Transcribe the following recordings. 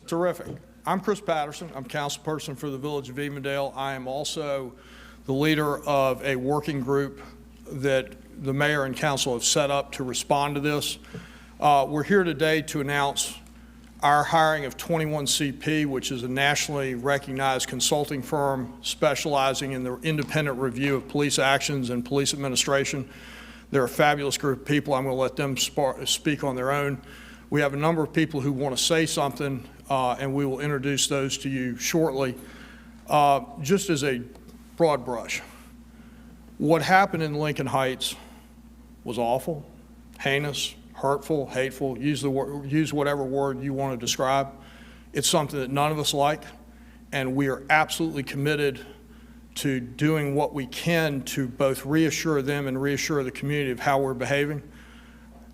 Terrific. I'm Chris Patterson. I'm councilperson for the Village of Evendale. I am also the leader of a working group that the mayor and council have set up to respond to this. We're here today to announce our hiring of 21CP, which is a nationally recognized consulting firm specializing in the independent review of police actions and police administration. They're a fabulous group of people. I'm going to let them speak on their own. We have a number of people who want to say something, and we will introduce those to you shortly. Just as a broad brush, what happened in Lincoln Heights was awful, heinous, hurtful, hateful, use whatever word you want to describe. It's something that none of us like, and we are absolutely committed to doing what we can to both reassure them and reassure the community of how we're behaving.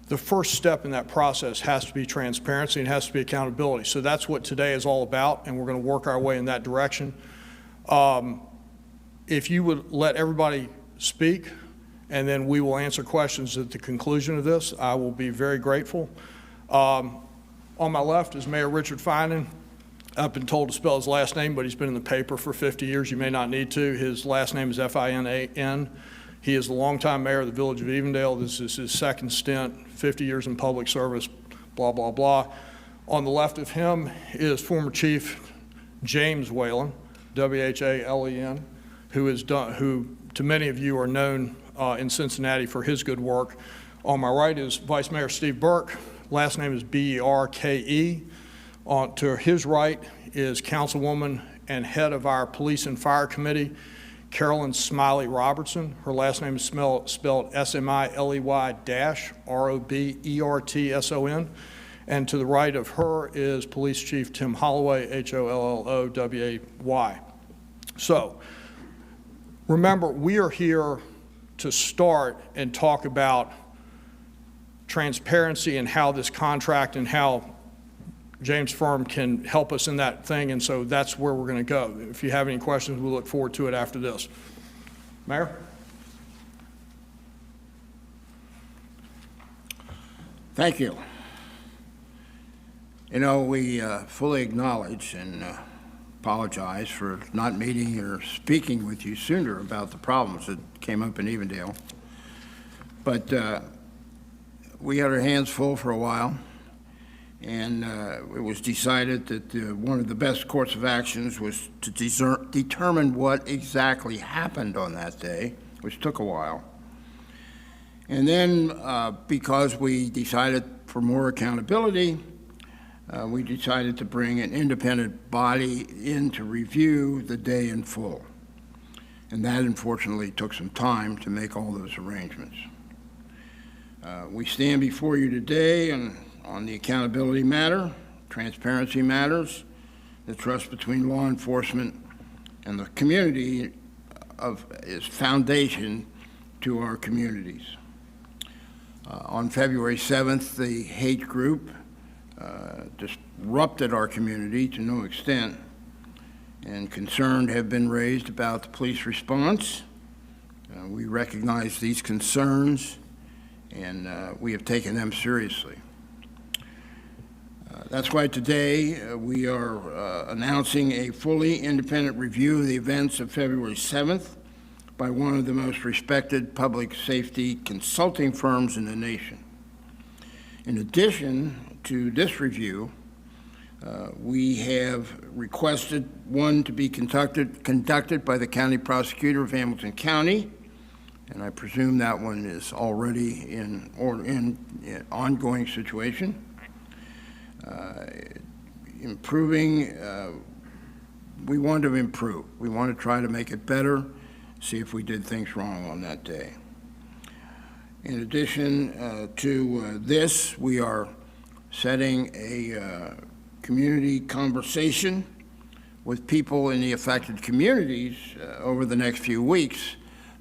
The first step in that process has to be transparency and has to be accountability. So that's what today is all about, and we're going to work our way in that direction. If you would let everybody speak, and then we will answer questions at the conclusion of this, I will be very grateful. On my left is Mayor Richard Finan. I've been told to spell his last name, but he's been in the paper for 50 years. You may not need to. His last name is Finan. He is the longtime mayor of the Village of Evendale. This is his second stint, 50 years in public service, blah, blah, blah. On the left of him is former Chief James Whalen, W-H-A-L-E-N, who to many of you are known in Cincinnati for his good work. On my right is Vice Mayor Steve Burke. Last name is B-E-R-K-E. To his right is Councilwoman and head of our Police and Fire Committee, Carolyn Smiley Robertson. Her last name is spelled S-M-I-L-E-Y-R-O-B-E-R-T-S-O-N. And to the right of her is Police Chief Tim Holloway, H-O-L-L-O-W-A-Y. So remember, we are here to start and talk about transparency and how this contract and how James' firm can help us in that thing, and so that's where we're going to go. If you have any questions, we'll look forward to it after this. Mayor? Thank you. You know, we fully acknowledge and apologize for not meeting or speaking with you sooner about the problems that came up in Evendale. But we had our hands full for a while, and it was decided that one of the best course of actions was to determine what exactly happened on that day, which took a while. And then because we decided for more accountability, we decided to bring an independent body in to review the day in full. And that unfortunately took some time to make all those arrangements. We stand before you today on the accountability matter, transparency matters, the trust between law enforcement and the community is foundation to our communities. On February 7th, the hate group disrupted our community to no extent, and concerns have been raised about the police response. We recognize these concerns, and we have taken them seriously. That's why today we are announcing a fully independent review of the events of February 7th by one of the most respected public safety consulting firms in the nation. In addition to this review, we have requested one to be conducted by the county prosecutor of Hamilton County, and I presume that one is already in ongoing situation. Improving, we want to improve. We want to try to make it better, see if we did things wrong on that day. In addition to this, we are setting a community conversation with people in the affected communities over the next few weeks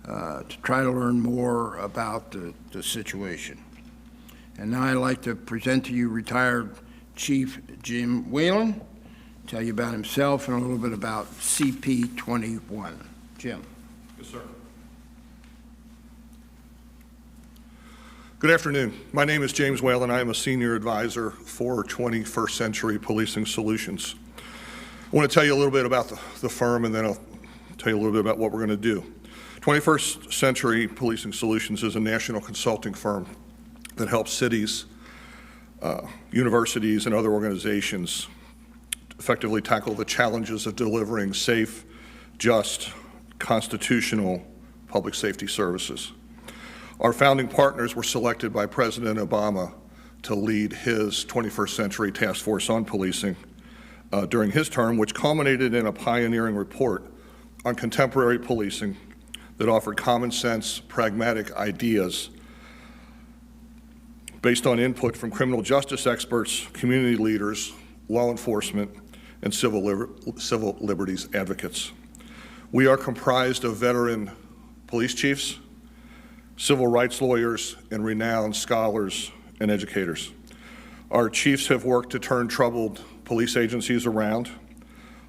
to try to learn more about the situation. And now I'd like to present to you retired Chief Jim Whalen, tell you about himself and a little bit about CP21. Jim. Yes, sir. Good afternoon. My name is James Whalen. I am a senior advisor for 21st Century Policing Solutions. I want to tell you a little bit about the firm, and then I'll tell you a little bit about what we're going to do. 21st Century Policing Solutions is a national consulting firm that helps cities, universities, and other organizations effectively tackle the challenges of delivering safe, just, constitutional public safety services. Our founding partners were selected by President Obama to lead his 21st Century Task Force on Policing during his term, which culminated in a pioneering report on contemporary policing that offered common sense, pragmatic ideas based on input from criminal justice experts, community leaders, law enforcement, and civil liberties advocates. We are comprised of veteran police chiefs, civil rights lawyers, and renowned scholars and educators. Our chiefs have worked to turn troubled police agencies around.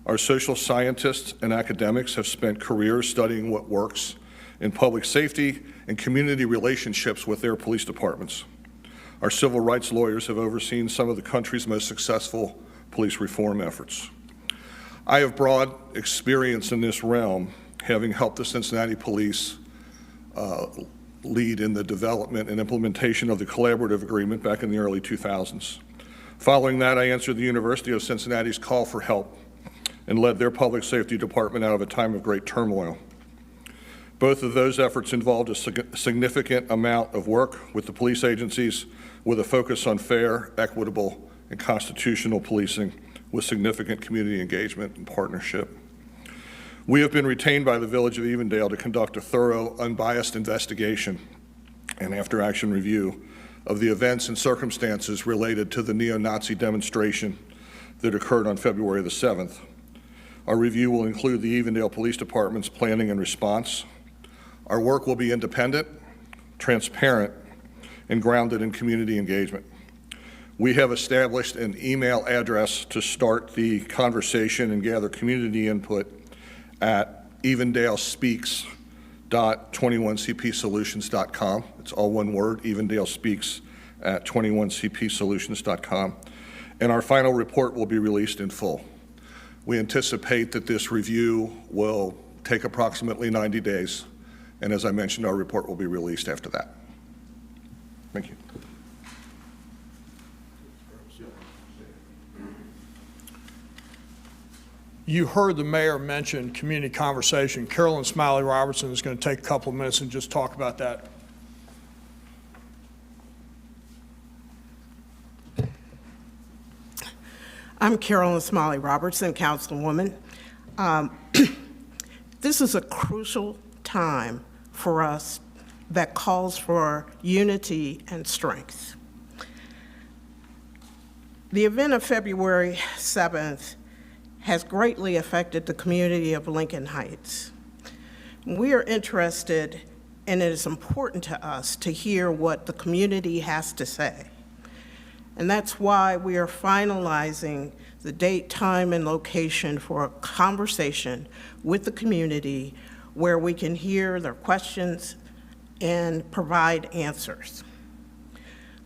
Our social scientists and academics have spent careers studying what works in public safety and community relationships with their police departments. Our civil rights lawyers have overseen some of the country's most successful police reform efforts. I have broad experience in this realm, having helped the Cincinnati Police lead in the development and implementation of the collaborative agreement back in the early 2000s. Following that, I answered the University of Cincinnati's call for help and led their public safety department out of a time of great turmoil. Both of those efforts involved a significant amount of work with the police agencies with a focus on fair, equitable, and constitutional policing with significant community engagement and partnership. We have been retained by the Village of Evendale to conduct a thorough, unbiased investigation and after-action review of the events and circumstances related to the neo-Nazi demonstration that occurred on February the 7th. Our review will include the Evendale Police Department's planning and response. Our work will be independent, transparent, and grounded in community engagement. We have established an email address to start the conversation and gather community input at evendalespeaks.21cpsolutions.com. It's all one word, evendalespeaks@21cpsolutions.com. And our final report will be released in full. We anticipate that this review will take approximately 90 days. And as I mentioned, our report will be released after that. Thank you. You heard the mayor mention community conversation. Carolyn Smiley Robertson is going to take a couple of minutes and just talk about that. I'm Carolyn Smiley Robertson, Councilwoman. This is a crucial time for us that calls for unity and strength. The event of February 7th has greatly affected the community of Lincoln Heights. We are interested, and it is important to us to hear what the community has to say. And that's why we are finalizing the date, time, and location for a conversation with the community where we can hear their questions and provide answers.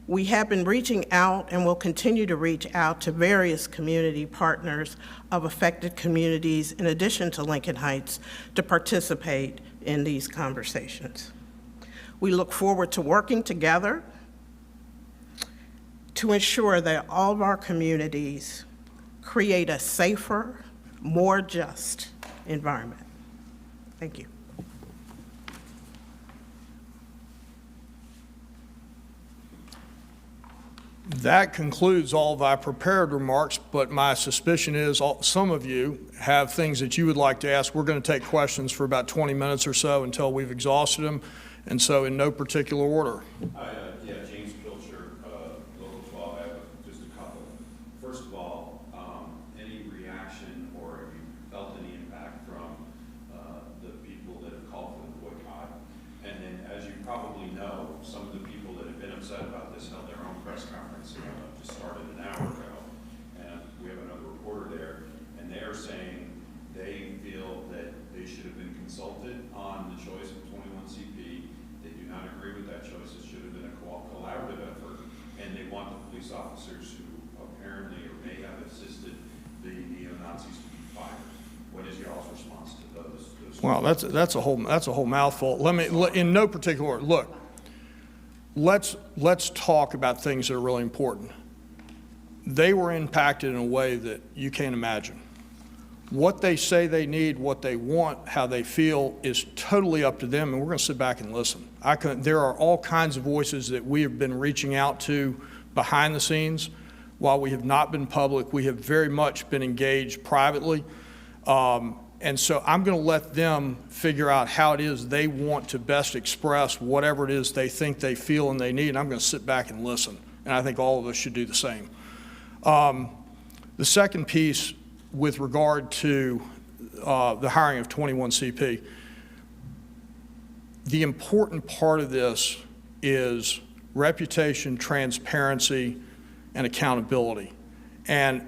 We have been reaching out and will continue to reach out to various community partners of affected communities in addition to Lincoln Heights to participate in these conversations. We look forward to working together to ensure that all of our communities create a safer, more just environment. Thank you. That concludes all of our prepared remarks, but my suspicion is some of you have things that you would like to ask. We're going to take questions for about 20 minutes or so until we've exhausted them, and so in no particular order. Yeah, James Pilcher, Local 12. I have just a couple. First of all, any reaction or have you felt any impact from the people that have called for the boycott? And then, as you probably know, some of the people that have been upset about this held their own press conference. Just started an hour ago, and we have another reporter there, and they are saying they feel that they should have been consulted on the choice of 21CP. They do not agree with that choice. It should have been a cooperative apparently or may have assisted the neo-Nazis to be fired. What is y'all's response to those? Well, that's a whole mouthful. In no particular order, look, let's talk about things that are really important. They were impacted in a way that you can't imagine. What they say they need, what they want, how they feel is totally up to them, and we're going to sit back and listen. There are all kinds of voices that we have been reaching out to behind the scenes. While we have not been public, we have very much been engaged privately. And so I'm going to let them figure out how it is they want to best express whatever it is they think they feel and they need, and I'm going to sit back and listen. And I think all of us should do the same. The second piece with regard to the hiring of 21 CP, the important part of this is reputation, transparency, and accountability. And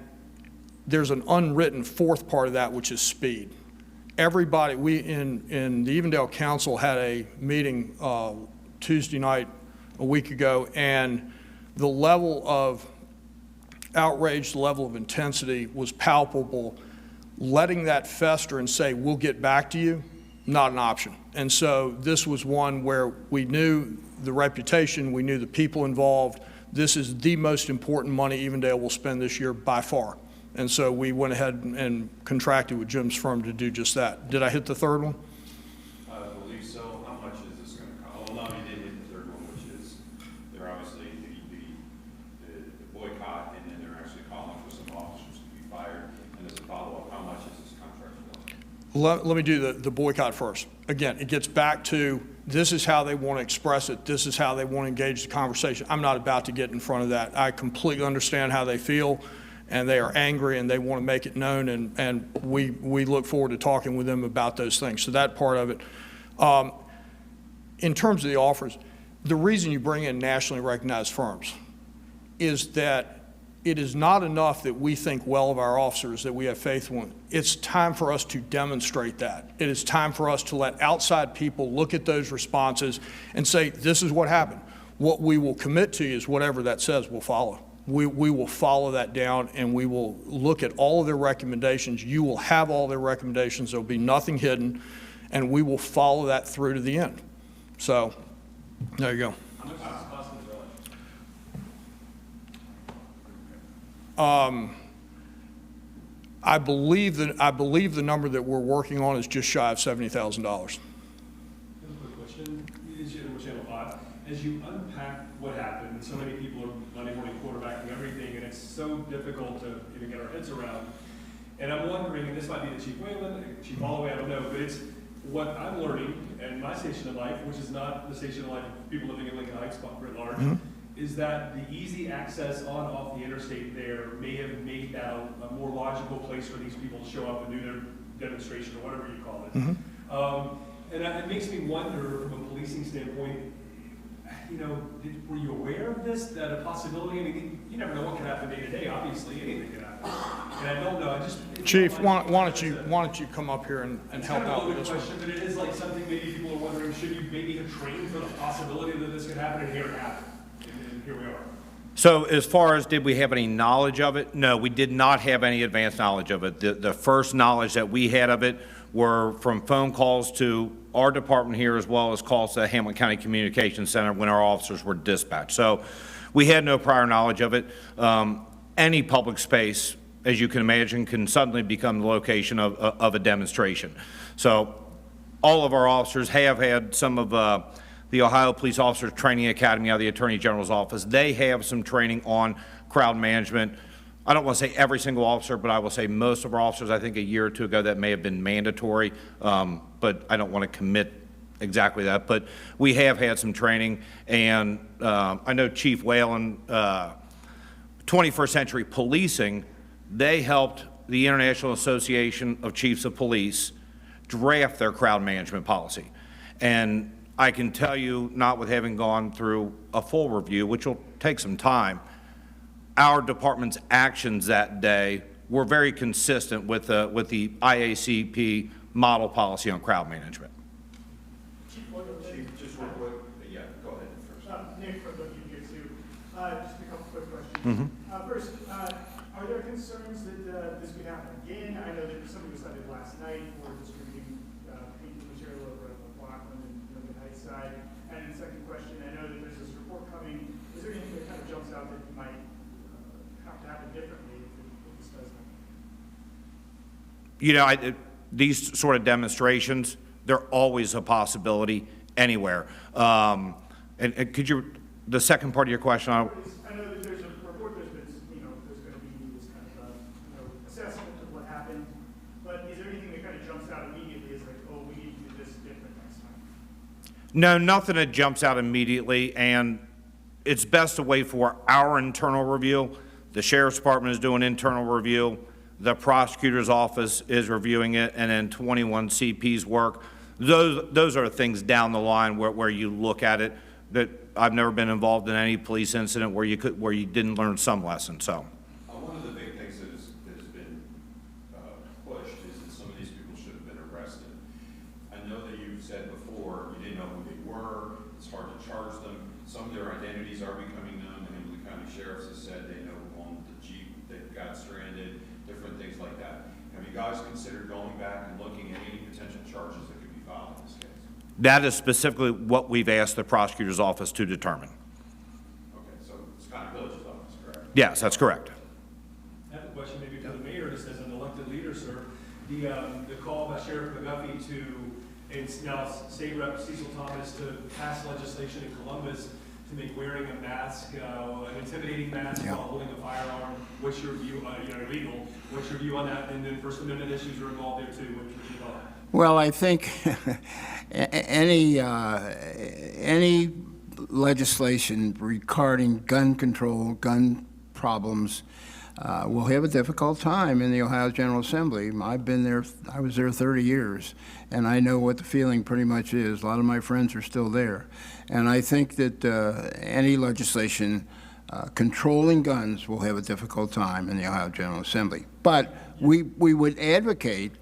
there's an unwritten fourth part of that, which is speed. Everybody, we in the Evendale Council had a meeting Tuesday night a week ago, and the level of outrage, the level of intensity was palpable. Letting that fester and say, we'll get back to you, not an option. And so this was one where we knew the reputation, we knew the people involved. This is the most important money Evendale will spend this year by far. And so we went ahead and contracted with Jim's firm to do just that. Did I hit the third one? I believe so. How much is this going to cost? Well, no, you did hit the third one, which is they're obviously the boycott, and then they're actually calling for some officers to be fired. And as a follow-up, how much is this contract for? Let me do the boycott first. Again, it gets back to this is how they want to express it. This is how they want to engage the conversation. I'm not about to get in front of that. I completely understand how they feel, and they are angry, and they want to make it known, and we look forward to talking with them about those things. So that part of it. In terms of the offers, the reason you bring in nationally recognized firms is that it is not enough that we think well of our officers, that we have faith in. It's time for us to demonstrate that. It is time for us to let outside people look at those responses and say, this is what happened. What we will commit to is whatever that says we'll follow. We will follow that down, and we will look at all of their recommendations. You will have all their recommendations. There will be nothing hidden, and we will follow that through to the end. So there you go. How much does this cost in the village? I believe the number that we're working on is just shy of $70,000. Quick question, Channel 5. As you unpack what happened, and so many people are Monday morning quarterbacking everything, and it's so difficult to even get our heads around. And I'm wondering, and this might be the Chief Whalen, Chief Holloway, I don't know, but it's what I'm learning, and my station of life, which is not the station of life of people living in Lincoln Heights, writ large, is that the easy access on off the interstate there may have made that a more logical place for these people to show up and do their demonstration or whatever you call it. And it makes me wonder, from a policing standpoint, you know, were you aware of this, that a possibility? I mean, you never know what can happen day to day. Obviously, anything can happen. And I don't know. I just Chief, why don't you come up here and help out with this one? question, but it is like something maybe people are wondering. Should you maybe have trained for the possibility that this could happen? And here it happened. And here we are. So as far as did we have any knowledge of it? No, we did not have any advanced knowledge of it. The first knowledge that we had of it were from phone calls to our department here, as well as calls to the Hamilton County Communications Center when our officers were dispatched. So we had no prior knowledge of it. Any public space, as you can imagine, can suddenly become the location of a demonstration. So all of our officers have had some of the Ohio Police Officers Training Academy out of the Attorney General's office. They have some training on crowd management. I don't want to say every single officer, but I will say most of our officers, I think a year or two ago, that may have been mandatory, but I don't want to commit exactly that. But we have had some training, and I know Chief Whalen, 21st Century Policing, they helped the International Association of Chiefs of Police draft their crowd management policy. And I can tell you, not with having gone through a full review, which will take some time, our department's actions that day were very consistent with the IACP model policy on crowd management. Chief, just real quick, yeah, go ahead first. Nick from WPSU. Just a couple quick questions. First, First, are there concerns that this could happen again? I know that somebody was cited last night for distributing painted material over at Laughlin and Lincoln Heights side. And the second question, I know that there's this report coming. Is there anything that kind of jumps out that might have to happen differently if this does happen? You know, these sort of demonstrations, they're always a possibility anywhere. And could you, the second part of your question, I know that there's a report there's been, there's going to be this kind of, assessment of what happened. But is there anything that kind of jumps out immediately as like, oh, we need to do this different next time? no, nothing that jumps out immediately, and it's best to wait for our internal review. The Sheriff's Department is doing internal review. The prosecutor's office is reviewing it, and then 21 CP's work. Those are things down the line where you look at it. That I've never been involved in any police incident where you didn't learn some lesson. So. One of the big things that has been pushed is that some of these people should have been arrested. I know that you've said before you didn't know who they were. It's hard to charge them. Some of their identities are becoming known. The Hindley County Sheriff's has said they know who owned the Jeep that got stranded, different things like that. Have you guys considered going back and looking at any potential charges that could be filed in this case? That is specifically what we've asked the prosecutor's office to determine. Okay, so it's kind of village's office, correct? Yes, that's correct. I have a question maybe for the mayor, just as an elected leader, sir. The call by Sheriff McGuffey to, and now State Rep Cecil Thomas to pass legislation in Columbus to make wearing a mask, an intimidating mask while holding a firearm. What's your view, illegal? What's your view on that? And then First Amendment issues are involved there too. What's your view on that? Well, I think any legislation regarding gun control, gun problems, will have a difficult time in the Ohio General Assembly. I've been there, I was there 30 years, and I know what the feeling pretty much is. A lot of my friends are still there. And I think that any legislation controlling guns will have a difficult time in the Ohio General Assembly. But we would advocate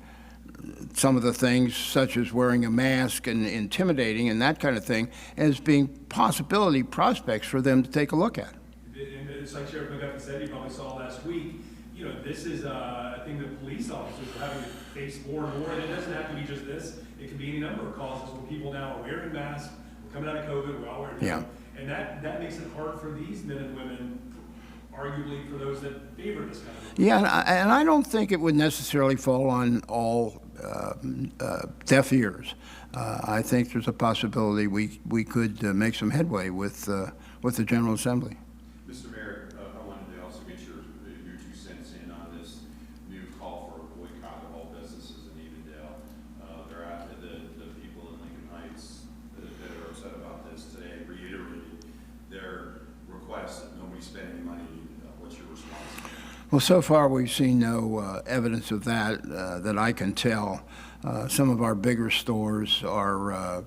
some of the things, such as wearing a mask and intimidating and that kind of thing, as being prospects for them to take a look at. And it's like Sheriff McGuffey said, you probably saw last week, this is a thing that police officers are having to face more and more, and it doesn't have to be just this. It can be any number of causes where people now are wearing masks, we're coming out of COVID, we're all wearing masks. And that makes it hard for these men and women, arguably for those that favor this kind of thing. Yeah, and I don't think it would necessarily fall on all deaf ears. I think there's a possibility we could make some headway with the General Assembly. Mr. Mayor, I wanted to also get your 2 cents in on this new call for a boycott of all businesses in Evendale. They're after the people in Lincoln Heights that are upset about this today reiterated their request that nobody spend any money. What's your response? Well, so far we've seen no evidence of that that I can tell. Some of our bigger stores are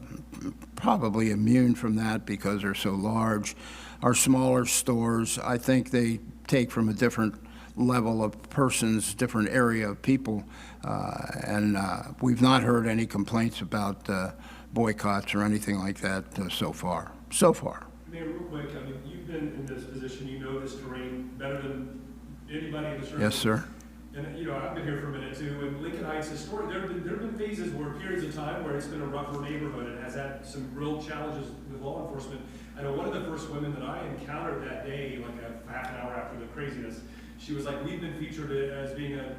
probably immune from that because they're so large. Our smaller stores, I think they take from a different level of persons, different area of people, and we've not heard any complaints about boycotts or anything like that so far. Mayor, real quick, you've been in this position, you know this terrain better than anybody in this room. Yes, sir. And, I've been here for a minute too, and Lincoln Heights historically, there have been phases where periods of time where it's been a rougher neighborhood and has had some real challenges with law enforcement. I know one of the first women that I encountered that day, like a half an hour after the craziness, she was like, we've been featured as being a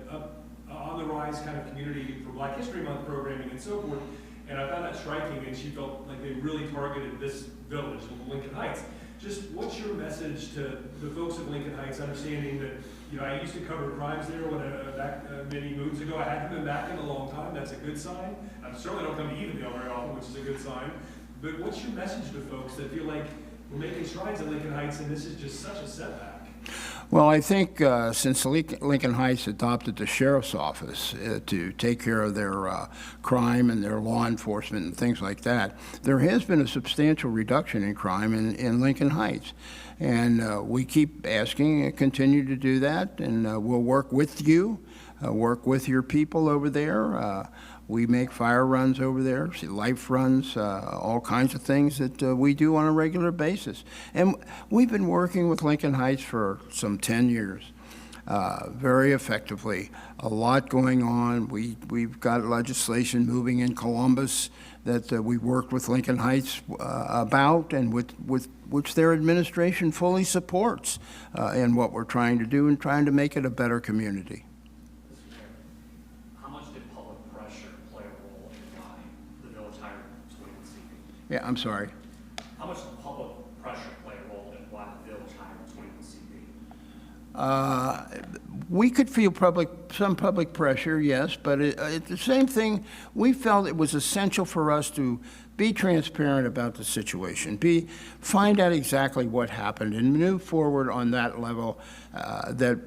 on the rise kind of community for Black History Month programming and so forth. And I found that striking, and she felt like they really targeted this village, Lincoln Heights. Just what's your message to the folks of Lincoln Heights, understanding that, I used to cover crimes there when back many moons ago. I haven't been back in a long time. That's a good sign. I certainly don't come to Evendale very often, which is a good sign. But what's your message to folks that feel like we're making strides in Lincoln Heights and this is just such a setback? Well, I think since Lincoln Heights adopted the Sheriff's Office to take care of their crime and their law enforcement and things like that, there has been a substantial reduction in crime in Lincoln Heights. And we keep asking, continue to do that, and we'll work with you work with your people over there. We make fire runs over there, life runs, all kinds of things that we do on a regular basis. And we've been working with Lincoln Heights for some 10 years, very effectively. A lot going on. We've got legislation moving in Columbus that we worked with Lincoln Heights about, and with which their administration fully supports in what we're trying to do and trying to make it a better community. How much did public pressure play a role in why the village hired 21CP? Yeah, I'm sorry. How much did public pressure play a role in why the village hired 21CP? We could feel some public pressure, yes, but it's the same thing. We felt it was essential for us to be transparent about the situation, find out exactly what happened, and move forward on that level that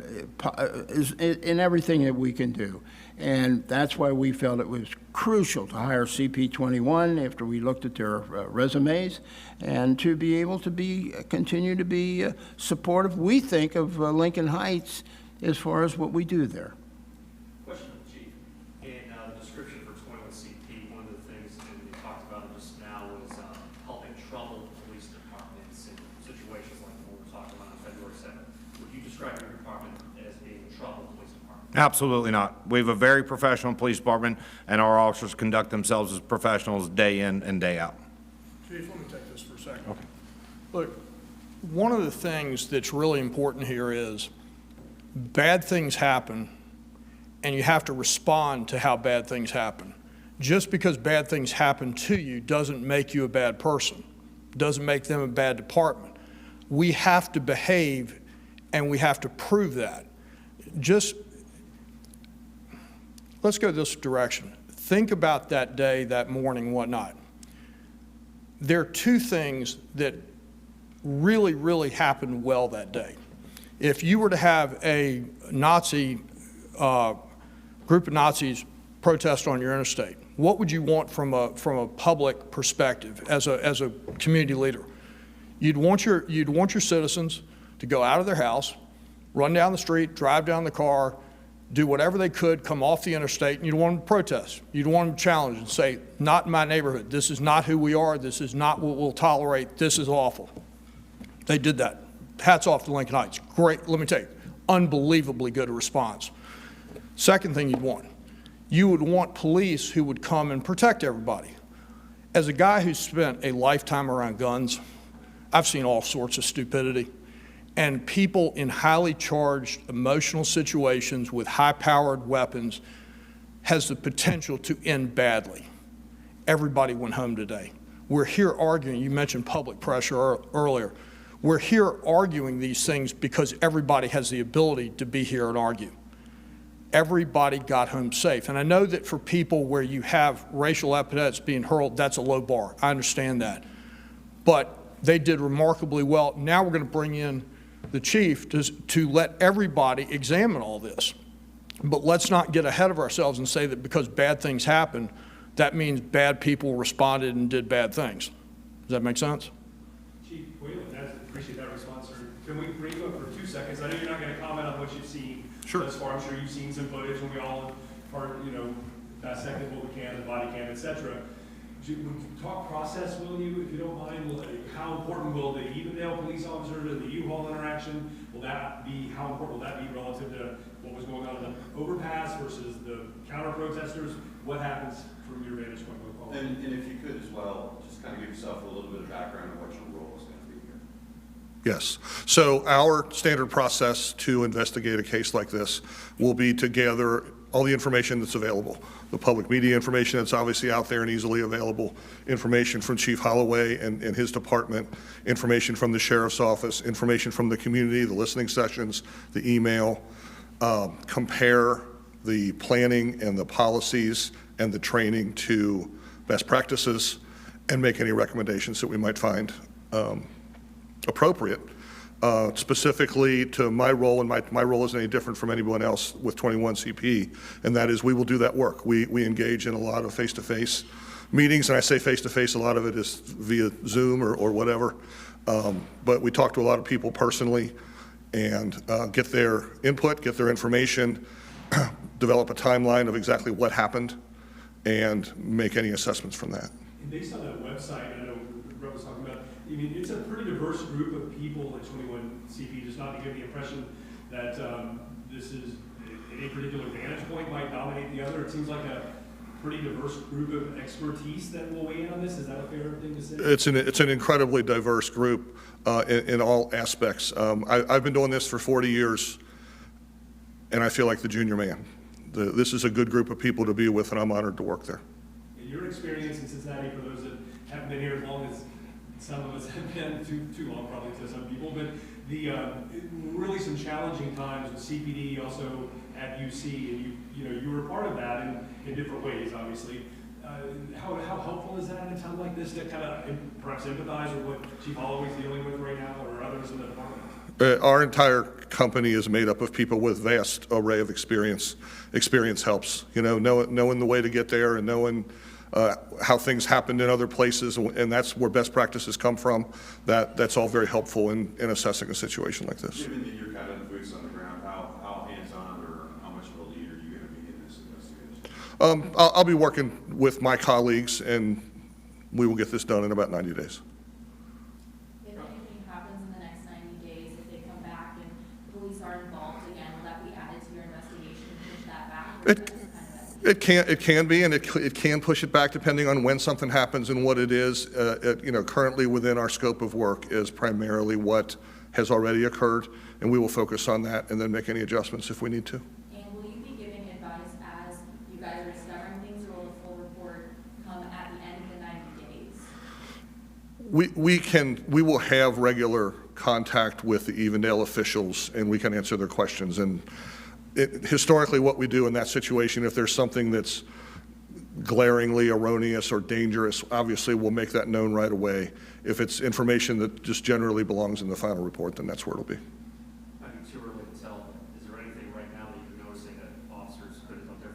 is in everything that we can do. And that's why we felt it was crucial to hire CP21 after we looked at their resumes, and to be able to continue to be supportive, we think, of Lincoln Heights as far as what we do there. Question for the chief. In the description for 21CP, one of the things that we talked about just now was helping troubled police departments in situations like what we're talking about on February 7th. Would you describe your department as being a troubled police department? Absolutely not. We have a very professional police department, and our officers conduct themselves as professionals day in and day out. Chief, let me take this for a second. Okay. Look, one of the things that's really important here is bad things happen, and you have to respond to how bad things happen. Just because bad things happen to you doesn't make you a bad person, doesn't make them a bad department. We have to behave, and we have to prove that. Let's go this direction. Think about that day, that morning, whatnot. There are two things that really, really happened well that day. If you were to have a Nazi group of Nazis protest on your interstate, what would you want from a public perspective as a community leader? You'd want your citizens to go out of their house, run down the street, drive down the car, do whatever they could, come off the interstate, and you'd want them to protest. You'd want them to challenge and say, not in my neighborhood. This is not who we are. This is not what we'll tolerate. This is awful. They did that. Hats off to Lincoln Heights. Great, let me tell you, unbelievably good response. Second thing you would want police who would come and protect everybody. As a guy who's spent a lifetime around guns, I've seen all sorts of stupidity. And people in highly charged emotional situations with high-powered weapons has the potential to end badly. Everybody went home today. We're here arguing, you mentioned public pressure earlier. We're here arguing these things because everybody has the ability to be here and argue. Everybody got home safe. And I know that for people where you have racial epithets being hurled, that's a low bar. I understand that. But they did remarkably well. Now we're going to bring in the chief to let everybody examine all this. But let's not get ahead of ourselves and say that because bad things happen, that means bad people responded and did bad things. Does that make sense? Chief Whalen, I appreciate that response, sir. Can we bring you up for 2 seconds? I know you're not going to comment on what you've seen thus far. I'm sure you've seen some footage, and we all are, dissecting what we can, the body cam, et cetera. Talk process, will you, if you don't mind? How important will the Evendale police officer to the U-Haul interaction, how important will that be relative to what was going on in the overpass versus the counter-protesters? What happens from your vantage point? And if you could as well, just kind of give yourself a little bit of background on what your role is going to be here. Yes. So our standard process to investigate a case like this will be to gather all the information that's available, the public media information that's obviously out there and easily available, information from Chief Holloway and his department, information from the sheriff's office, information from the community, the listening sessions, the email, compare the planning and the policies and the training to best practices, and make any recommendations that we might find appropriate. Specifically to my role, and my role isn't any different from anyone else with 21CP, and that is we will do that work. We engage in a lot of face-to-face meetings, and I say face-to-face, a lot of it is via Zoom or whatever, but we talk to a lot of people personally and get their input, get their information, develop a timeline of exactly what happened and make any assessments from that. And based on that website, I know Brett was talking about, I mean, it's a pretty diverse group of people at 21 CP, just not to give the impression that this is, any particular vantage point might dominate the other. It seems like a pretty diverse group of expertise that will weigh in on this. Is that a fair thing to say? It's an incredibly diverse group in all aspects. I've been doing this for 40 years, and I feel like the junior man. This is a good group of people to be with, and I'm honored to work there. In your experience in Cincinnati, for those that haven't been here as long as some of us have been, too long probably to some people, but the really some challenging times with CPD, also at UC, and you were part of that in different ways, obviously. How helpful is that in a time like this to kind of perhaps empathize with what Chief Holloway's dealing with right now, or others in the department? Our entire company is made up of people with vast array of experience. Experience helps, knowing the way to get there and knowing how things happened in other places, and that's where best practices come from. That's all very helpful in assessing a situation like this. Given that you're kind of boots on the ground, how hands-on or how much of a lead are you going to be in this investigation? I'll be working with my colleagues, and we will get this done in about 90 days. If anything happens in the next 90 days, if they come back and police are involved again, will that be added to your investigation and push that back? Or is that just kind of It can be, and it can push it back depending on when something happens and what it is. Currently within our scope of work is primarily what has already occurred, and we will focus on that and then make any adjustments if we need to. And will you be giving advice as you guys are discovering things, or will the full report come at the end of the 90 days? We will have regular contact with the Evendale officials, and we can answer their questions. And historically, what we do in that situation, if there's something that's glaringly erroneous or dangerous, obviously we'll make that known right away. If it's information that just generally belongs in the final report, then that's where it'll be. I think too early to tell. Is there anything right now that you're noticing that officers could have done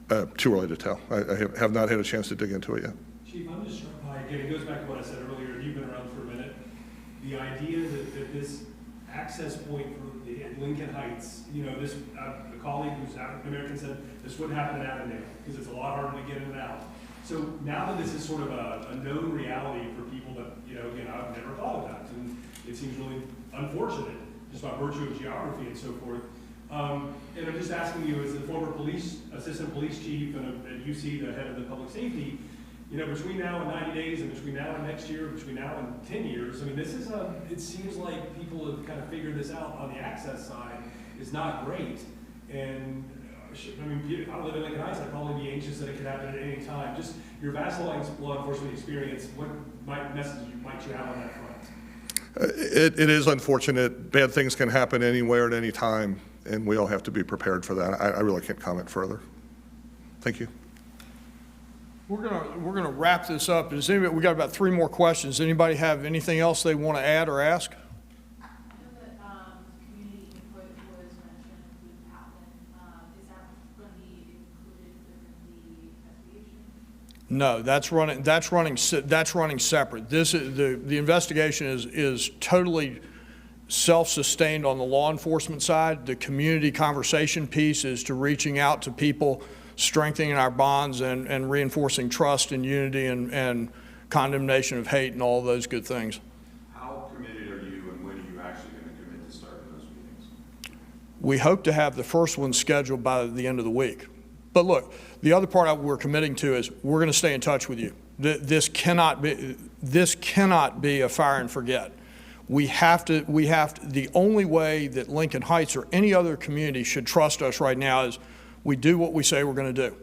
differently? Too early to tell. I have not had a chance to dig into it yet. Chief, I'm just struck by, again, it goes back to what I said earlier, you've been around for a minute, the idea that this access point for the Lincoln Heights, this, a colleague who's African American said this wouldn't happen in Evendale because it's a lot harder to get in and out. So now that this is sort of a known reality for people that, again, I've never thought of that, and it seems really unfortunate just by virtue of geography and so forth. And I'm just asking you, as the former assistant police chief and at UC, the head of the public safety, between now and 90 days, and between now and next year, between now and 10 years, I mean, this is it seems like people have kind of figured this out on the access side is not great. And if I live in Lincoln Heights, I'd probably be anxious that it could happen at any time. Just your vast law enforcement experience, what message might you have on that front? It is unfortunate. Bad things can happen anywhere at any time, and we all have to be prepared for that. I really can't comment further. Thank you. We're gonna wrap this up. We got about 3 more questions. Anybody have anything else they want to add or ask? I know that community input was mentioned would happen. Is that going to be included within the investigation? No, that's running separate. This is the investigation is totally self-sustained on the law enforcement side. The community conversation piece is to reaching out to people, strengthening our bonds and reinforcing trust and unity and condemnation of hate and all those good things. How committed are you, and when are you actually going to commit to starting those meetings? We hope to have the first one scheduled by the end of the week. But look, the other part we're committing to is we're going to stay in touch with you. This cannot be a fire and forget. The only way that Lincoln Heights or any other community should trust us right now is we do what we say we're going to do.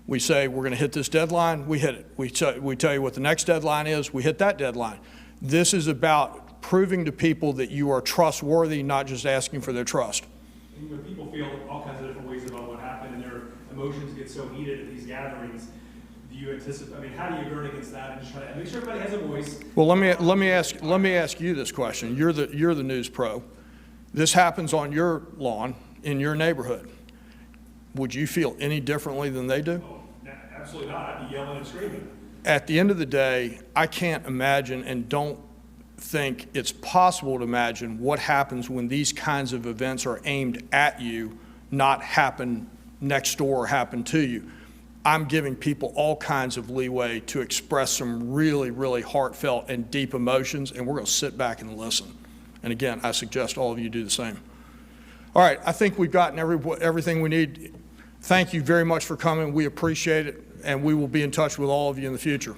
We say we're going to hit this deadline, we hit it. We tell you what the next deadline is, we hit that deadline. This is about proving to people that you are trustworthy, not just asking for their trust. And when people feel all kinds of different ways about what happened and their emotions get so heated at these gatherings, do you anticipate, how do you guard against that and just try to make sure everybody has a voice? Well, let me ask you this question. You're the news pro. This happens on your lawn in your neighborhood. Would you feel any differently than they do? Oh, absolutely not. I'd be yelling and screaming. At the end of the day, I can't imagine and don't think it's possible to imagine what happens when these kinds of events are aimed at you, not happen next door or happen to you. I'm giving people all kinds of leeway to express some really, really heartfelt and deep emotions, and we're going to sit back and listen. And again, I suggest all of you do the same. All right, I think we've gotten everything we need. Thank you very much for coming. We appreciate it, and we will be in touch with all of you in the future.